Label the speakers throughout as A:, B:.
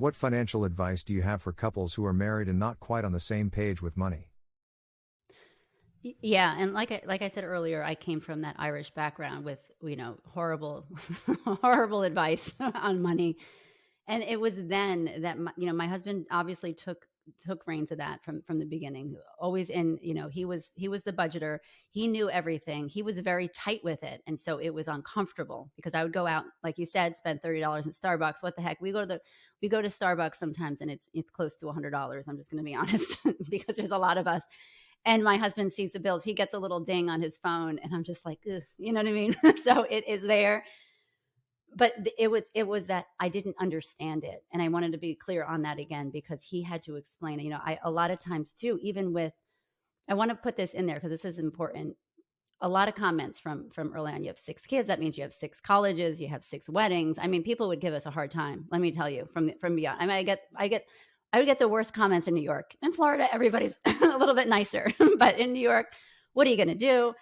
A: What financial advice do you have for couples who are married and not quite on the same page with money?
B: Yeah, and like I said earlier, I came from that Irish background with, horrible horrible advice on money. And it was then that my husband obviously took reins of that from the beginning. Always in, he was the budgeter. He knew everything. He was very tight with it. And so it was uncomfortable because I would go out, like you said, spend $30 at Starbucks. What the heck? We go to Starbucks sometimes and it's close to $100. I'm just going to be honest because there's a lot of us. And my husband sees the bills. He gets a little ding on his phone and I'm just like, ugh, you know what I mean? So it is there. But it was that I didn't understand it. And I wanted to be clear on that again because he had to explain it. I a lot of times too, even with I want to put this in there because this is important. A lot of comments from early on. You have 6 kids. That means you have 6 colleges. You have 6 weddings. I mean, people would give us a hard time. Let me tell you from beyond. I mean, I would get the worst comments in New York. In Florida, everybody's a little bit nicer, but in New York, what are you going to do?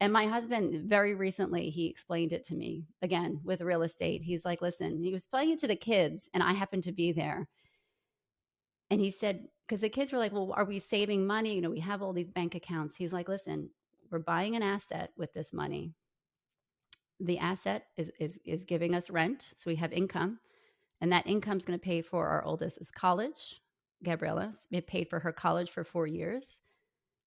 B: And my husband, very recently, he explained it to me again with real estate. He's like, listen, he was explaining it to the kids, and I happened to be there. And he said, because the kids were like, well, are we saving money? We have all these bank accounts. He's like, listen, we're buying an asset with this money. The asset is giving us rent. So we have income. And that income is going to pay for our oldest's college. Gabriella paid for her college for 4 years.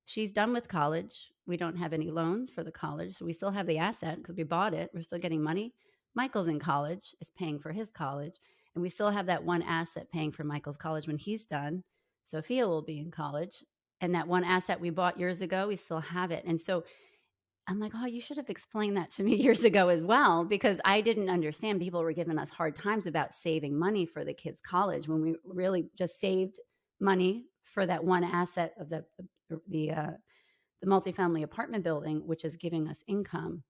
B: She's done with college. We don't have any loans for the college. So we still have the asset because we bought it. We're still getting money. Michael's in college, is paying for his college. And we still have that one asset paying for Michael's college when he's done. Sophia will be in college. And that one asset we bought years ago, we still have it. And so I'm like, oh, you should have explained that to me years ago as well, because I didn't understand. People were giving us hard times about saving money for the kids' college when we really just saved money for that one asset of the multifamily apartment building, which is giving us income,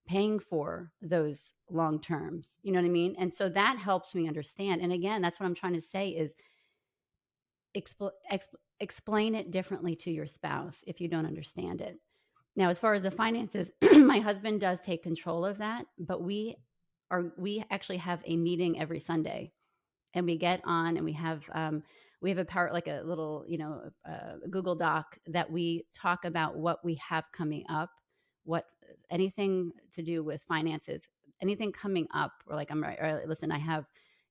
B: paying for those long terms. You know what I mean? And so that helps me understand. And again, that's what I'm trying to say is explain it differently to your spouse if you don't understand it. Now, as far as the finances, my husband does take control of that, but we actually have a meeting every Sunday, and we get on and we have a power, like a little, Google Doc that we talk about what we have coming up, what anything to do with finances, anything coming up. We're like, I'm right. Listen, I have,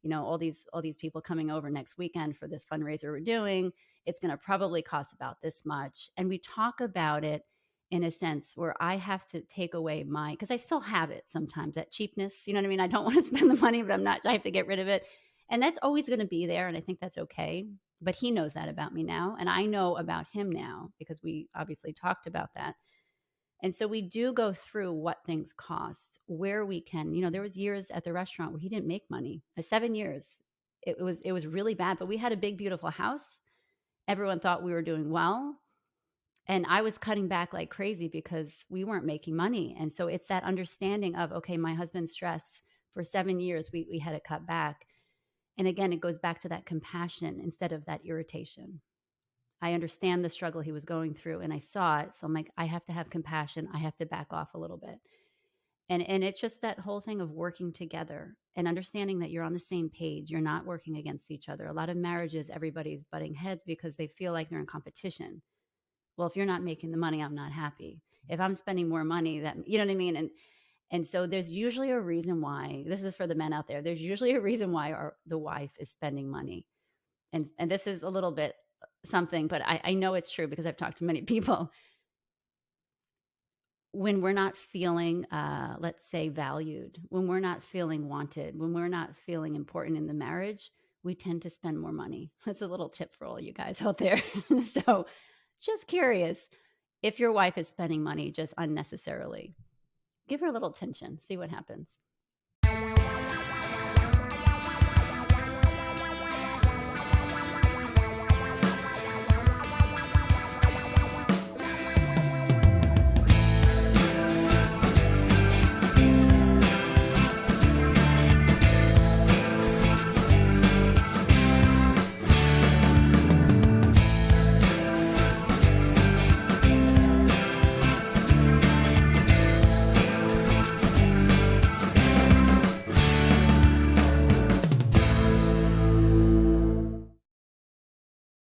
B: all these people coming over next weekend for this fundraiser we're doing. It's going to probably cost about this much, and we talk about it in a sense where I have to take away because I still have it sometimes, that cheapness, you know what I mean? I don't want to spend the money, but I have to get rid of it. And that's always going to be there. And I think that's okay. But he knows that about me now. And I know about him now because we obviously talked about that. And so we do go through what things cost, where we can. There was years at the restaurant where he didn't make money. 7 years. It was really bad. But we had a big, beautiful house. Everyone thought we were doing well. And I was cutting back like crazy because we weren't making money. And so it's that understanding of, okay, my husband's stressed for 7 years. We had to cut back. And again, it goes back to that compassion instead of that irritation. I understand the struggle he was going through and I saw it. So I'm like, I have to have compassion. I have to back off a little bit. And it's just that whole thing of working together and understanding that you're on the same page. You're not working against each other. A lot of marriages, everybody's butting heads because they feel like they're in competition. Well, if you're not making the money, I'm not happy. If I'm spending more money, you know what I mean? And so there's usually a reason why. This is for the men out there. There's usually a reason why the wife is spending money. And this is a little bit something, but I know it's true because I've talked to many people. When we're not feeling, let's say, valued, when we're not feeling wanted, when we're not feeling important in the marriage, we tend to spend more money. That's a little tip for all you guys out there. So just curious, if your wife is spending money just unnecessarily, give her a little attention, see what happens.